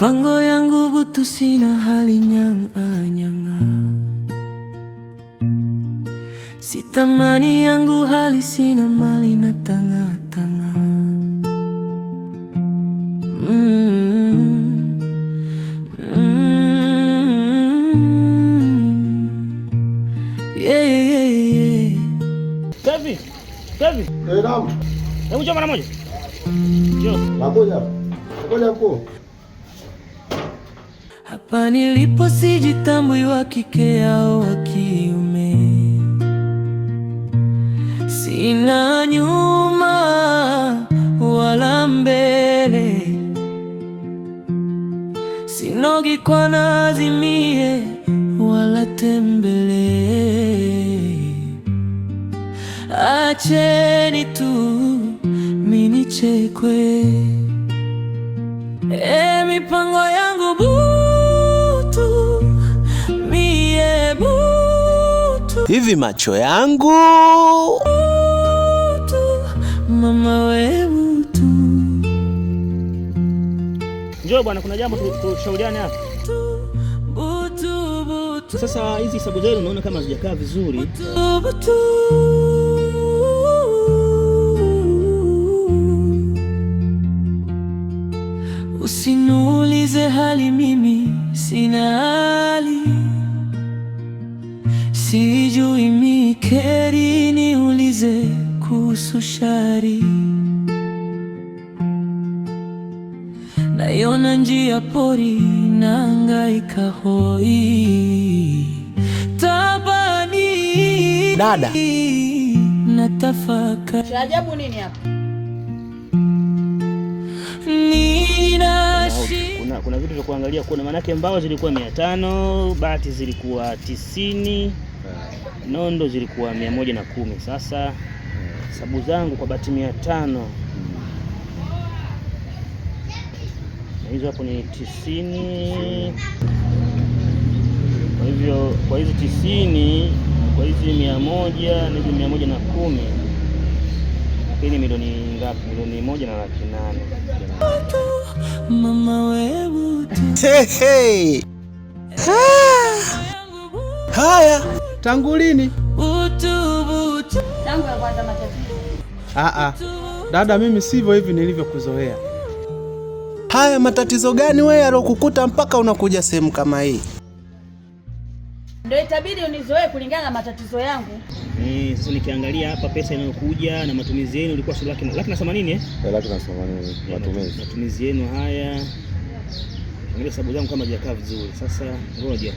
Mipango yangu butu sina hali nyang'a. Sitamani yangu hali sina mali na tanga. Yeah. Kevin. Naam. Hebu njoo mara moja. Njoo. Ngoja hapo. Hapa nilipo sijitambui wa kike au wa kiume. Sina nyuma wala mbele. Sinogi kwa nazimie wala tembele. Acheni tu mini chekwe. Mipango yangu butu, mie butu. Hivi macho yangu butu, mama we butu. Njoo bwana, kuna jambo tushauriane hapa. Butu. Sasa hizi sababu zenu unaona kama hazijakaa vizuri. Butu. Usiniulize hali, mimi sina hali. Sijui mikeri, niulize kuhusu shari. Naiona njia pori, nahangaika hoi. Tabani dada, natafakari. Cha ajabu nini hapa? Kuna vitu vya kuangalia. Kuna manake mbao zilikuwa 500, bati zilikuwa 90, nondo zilikuwa 110. Sasa sababu zangu kwa bati 500 na hizo hapo ni 90. Kwa hivyo kwa hizi 90, kwa hizi 100 na hizi 110, hii milioni ngapi? Milioni 1.8. Mama we butu. Hey. Haya, tangu lini? Butu. Tangu ya kwanza matatizo. Dada, mimi sivyo hivi nilivyokuzoea. Haya matatizo gani wewe yalokukuta mpaka unakuja sehemu kama hii? Ndio itabidi unizoee kulingana na matatizo yangu. Sasa nikiangalia hapa pesa inayokuja na matumizi yenu ilikuwa shilingi 180 Matumizi. Matumizi yenu haya. Angalia sababu zangu kama hajakaa vizuri. Sasa ngoja.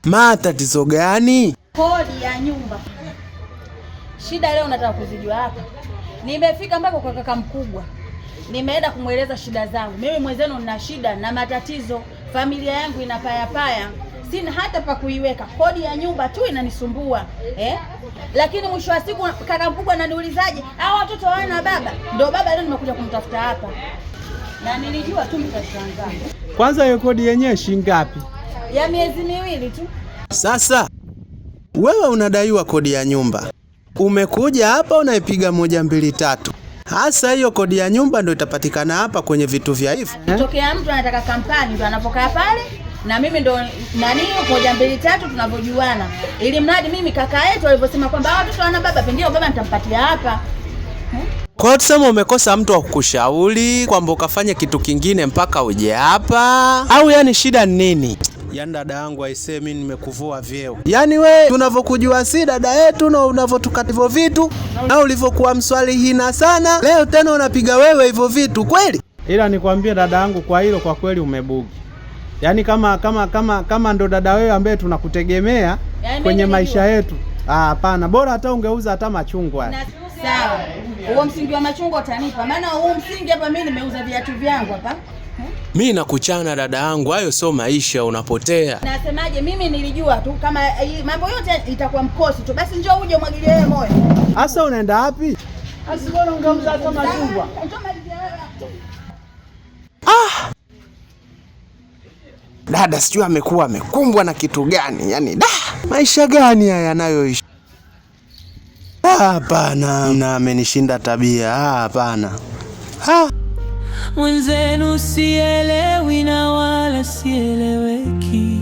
Matatizo gani? Kodi ya nyumba. Shida leo nataka kuzijua hapa. Nimefika mpaka kwa kaka mkubwa. Nimeenda kumweleza shida zangu. Mimi mwenzenu nina shida na matatizo. Familia yangu inapayapaya. Sina hata pa kuiweka. Kodi ya nyumba tu inanisumbua. Lakini mwisho wa siku kaka mkubwa ananiulizaje, hao watoto hawana baba? Ndio baba leo nimekuja kumtafuta hapa. Na nilijua tu mtashangaa. Kwanza hiyo kodi yenyewe shilingi ngapi? Ya miezi 2 tu. Sasa wewe unadaiwa kodi ya nyumba. Umekuja hapa unaipiga 1 2 3. Hasa hiyo kodi ya nyumba ndio itapatikana hapa kwenye vitu vya hivi. Tokea mtu anataka kampani ndio anapokaa pale. Na mimi ndo 1 2 3 tunavyojuana. Ili mradi mimi kaka yetu alivyosema kwamba watoto wana baba, ndio baba nitampatia hapa. Kwa hiyo tuseme umekosa mtu wa kukushauri kwamba ukafanye kitu kingine mpaka uje hapa, au yani shida ni nini? Yaani dada yangu aisee, mimi nimekuvua vyeo. Yaani we tunavyokujua si dada yetu na unavyotukata hivyo vitu na ulivyokuwa mswali hina sana, leo tena unapiga wewe hivyo vitu kweli? Ila nikwambie dada yangu, kwa hilo kwa kweli umebugi. Yaani kama ndo dada wewe ambaye tunakutegemea kwenye maisha yetu. Hapana, bora hata ungeuza hata machungwa. Sawa. Huo msingi wa machungwa utanipa. Maana huo msingi hapa mimi nimeuza viatu vyangu hapa. Mimi nakuchana dada yangu, hayo sio maisha, unapotea. Nasemaje, mimi nilijua tu kama mambo yote itakuwa mkosi tu. Basi njoo uje umwagilie wewe moyo. Sasa unaenda wapi? Asibona ungeuza hata machungwa. Dada sijui amekuwa amekumbwa na kitu gani, yani maisha gani haya yanayoishi? Hapana, na amenishinda tabia. Hapana. mwenzenu sielewi na wala sieleweki,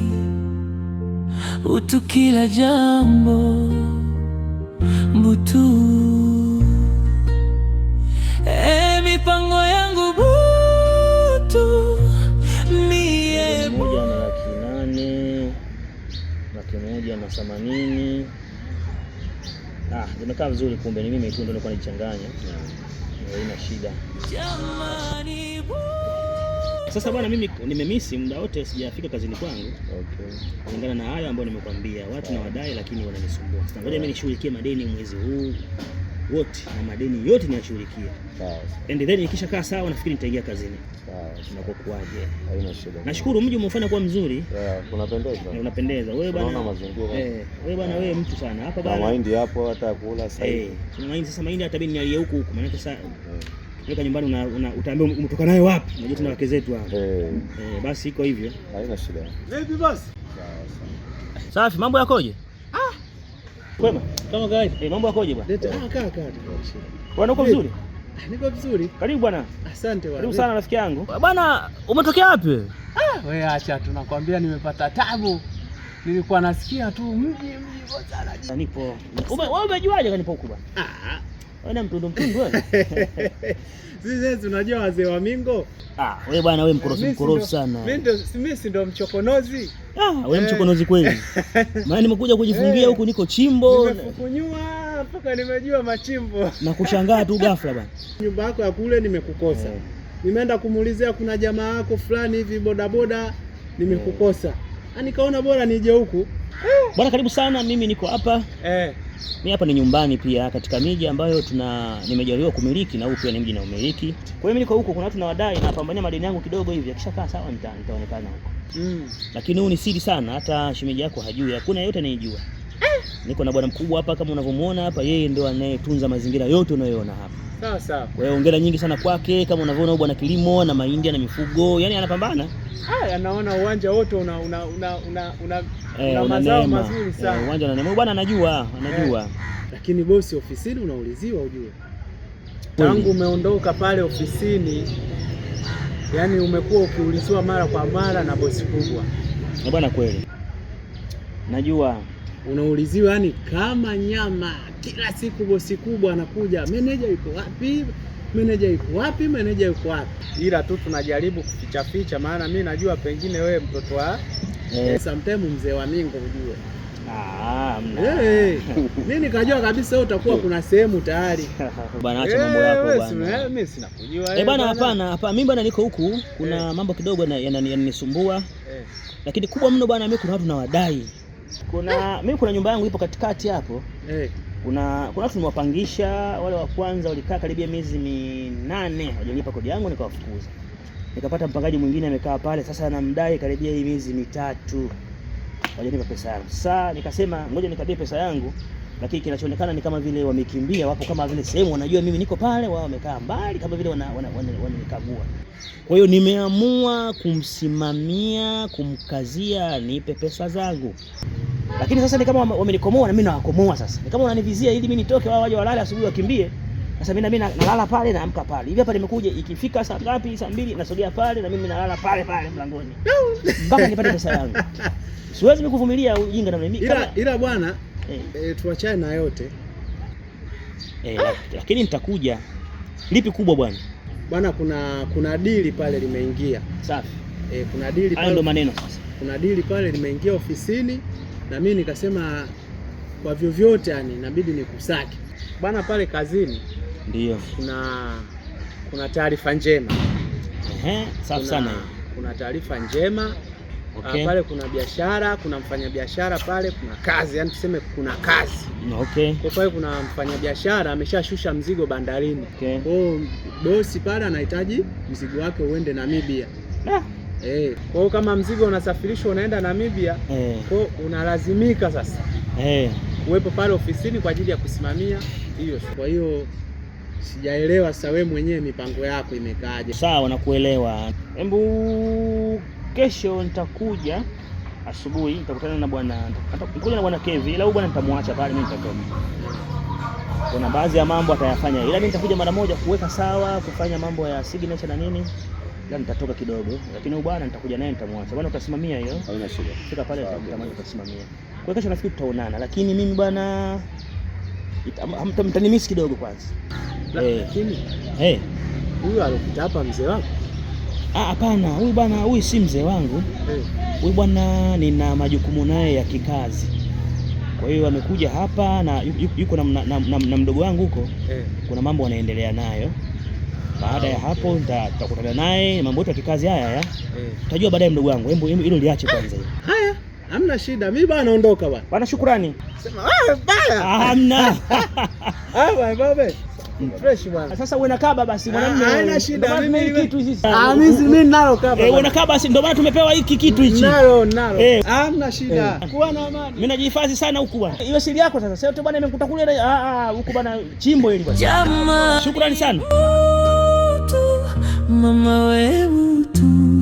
utu kila jambo mbutu, mipango yangu butu mie. 1,800,000, 1,180,000. Zimekaa vizuri, kumbe ni mimi tu ndio nilikuwa nichanganya. Haina shida. Sasa bwana, mimi nimemisi muda wote sijafika kazini kwangu. Kulingana na hayo ambayo nimekwambia, watu na wadai lakini wananisumbua. Sasa ngoja mimi nishughulikie madeni mwezi huu wote na madeni yote niyashughulikie. Sawa. And then nikisha kaa sawa, nafikiri nitaingia kazini. Sawa. Tunakokuaje? Haina shida. Nashukuru mji umefanya kuwa mzuri. Unapendeza. Unapendeza. Wewe bwana. Unaona mazingira. Wewe bwana, wewe mtu sana. Hapa bwana. Mahindi hapo hata kula sasa hivi. Tuna mahindi sasa, mahindi hata mimi nialie huku. Maana sasa weka nyumbani utaambia umetoka nayo wapi? Unajua tuna wake zetu hapa. Basi iko hivyo. Haina shida. Vipi boss? Sawa. Safi, mambo yakoje? Kwema? Kama kawaida. Mambo yakoje bwana? Kaa. Bwana uko vizuri? Niko vizuri. Karibu bwana. Asante bwana. Karibu sana rafiki yangu. Bwana, umetokea wapi? Wewe acha, tunakwambia nimepata tabu. Nilikuwa nasikia tu mji sana. Nipo. Wewe umejuaje kanipo huko bwana? Wewe mtundu wewe. Sisi tunajua wazee wa Mingo. Wewe bwana, wewe mkorofi sana. Mimi ndo mchokonozi. Wewe mchokonozi kweli. Maana nimekuja kujifungia huku, niko chimbo. Nimekunywa mpaka nimejua machimbo. Na kushangaa tu ghafla bwana. Nyumba yako ya kule nimekukosa. Nimeenda kumuulizia kuna jamaa yako fulani hivi bodaboda, nimekukosa. Nikaona bora nije huku. Bwana karibu sana, mimi niko hapa. Mimi hapa ni nyumbani pia katika miji ambayo nimejaliwa kumiliki, na huko pia ni mji na umiliki. Kwa hiyo mimi niko huko, kuna watu na wadai na napambania madeni yangu kidogo hivi. Akishakaa sawa nitaonekana huko. Lakini huu ni siri sana, hata shemeji yako hajui, hakuna yeyote anayejua. Niko na bwana mkubwa hapa kama unavyomuona hapa, yeye ndio anayetunza mazingira yote unayoona hapa. Sawa. Kwa hiyo hongera nyingi sana kwake, kama unavyoona bwana kilimo na mahindi na mifugo, yani anapambana. Anaona uwanja wote una mazao mazuri sana. Uwanja na nemo bwana anajua. Lakini bosi ofisini unauliziwa ujue. Tangu umeondoka pale ofisini, yani umekuwa ukiuliziwa mara kwa mara na bosi kubwa. Bwana kweli. Najua unauliziwa yani kama nyama. Kila siku bosi kubwa anakuja, meneja yuko wapi? Meneja yuko wapi? Ila tu tunajaribu kuficha, maana mimi najua pengine wewe mtoto wa sometimes mzee wa Mingo ujue. Mimi nikajua kabisa wewe utakuwa kuna sehemu tayari. Bwana acha mambo yako bwana. Mimi sina kujua. Bwana hapana, mimi bwana niko huku, kuna mambo kidogo yananisumbua. Lakini kubwa mno bwana, mimi kuna watu na wadai. Mimi kuna nyumba yangu ipo katikati hapo. Kuna watu nimewapangisha, wale wa kwanza walikaa karibia miezi 8 hawajalipa kodi yangu, nikawafukuza. Nikapata mpangaji mwingine amekaa pale, sasa anamdai karibia hii miezi 3 hawajalipa pesa yangu. Sasa nikasema ngoja nikadai pesa yangu, lakini kinachoonekana ni kama vile wamekimbia, wapo kama vile sehemu wanajua mimi niko pale, wao wamekaa mbali kama vile wananikagua. Kwa hiyo nimeamua kumsimamia, kumkazia nipe pesa zangu. Lakini sasa ni kama wamenikomoa na mimi nawakomoa sasa. Ni kama wananivizia ili mimi nitoke, wao waje walale asubuhi wakimbie. Sasa mimi nalala pale naamka pale. Hivi hapa nimekuja, ikifika saa ngapi? Saa 2 nasogea pale na mimi nalala pale mlangoni. Mpaka nipate pesa yangu. Siwezi kuvumilia ujinga na mimi. Ila bwana, tuachane na yote. Lakini nitakuja. Lipi kubwa bwana? Bwana kuna dili pale limeingia. Safi. Kuna dili pale. Hayo ndo maneno sasa. Kuna dili pale limeingia ofisini. Na mimi nikasema kwa vyovyote yani inabidi nikusake. Bwana pale kazini ndio kuna taarifa njema. Safi sana. Kuna taarifa njema. Pale kuna biashara, kuna mfanyabiashara pale, kuna kazi, yani tuseme kuna kazi. Kwa pale kuna mfanyabiashara ameshashusha mzigo bandarini. Kwa bosi pale anahitaji mzigo wake uende Namibia. Kwa hiyo kama mzigo unasafirishwa unaenda Namibia, kwa hiyo unalazimika sasa uwepo pale ofisini kwa ajili ya kusimamia hiyo. Kwa hiyo sijaelewa sasa wewe mwenyewe mipango yako imekaaje? Sawa, nakuelewa. Hebu kesho nitakuja asubuhi, nitakutana na bwana Kevi, ila huyu bwana nitamwacha pale, mimi nitatoka. Kuna baadhi ya mambo atayafanya, ila mimi nitakuja mara moja kuweka sawa, kufanya mambo ya signature na nini. Ila nitatoka kidogo, lakini huyu bwana nitakuja naye nitamwacha. Bwana utasimamia hiyo? Haina shida. Fika pale nitasimamia. Kwa kesho nafikiri tutaonana, lakini mimi bwana mtanimisi kidogo kwanza. Lakini huyu alikuta hapa mzee wako? Hapana, huyu bwana huyu si mzee wangu. Huyu bwana nina majukumu naye ya kikazi. Kwa hiyo amekuja hapa na yuko na mdogo wangu huko. Kuna mambo wanaendelea nayo. Baada ya hapo tutakutana naye, mambo yetu ya kikazi haya. Tutajua baadaye mdogo wangu. Hebu hilo liache kwanza hilo. Haya, hamna shida. Mimi bwana naondoka bwana. Bwana shukrani. Sema baya. Hamna. Baba. Fresh bwana. Sasa uwe na kaba basi mwanamume. Haina shida. Mimi kitu hizi. Mimi nalo kaba. Uwe na kaba basi, ndio maana tumepewa hiki kitu hichi. Nalo. Hamna shida. Kuwa na amani. Mimi najihifadhi sana huku bwana. Iwe siri yako sasa. Sasa bwana nimekuta kule huku bwana chimbo hili bwana. Shukrani sana. Mama wewe tu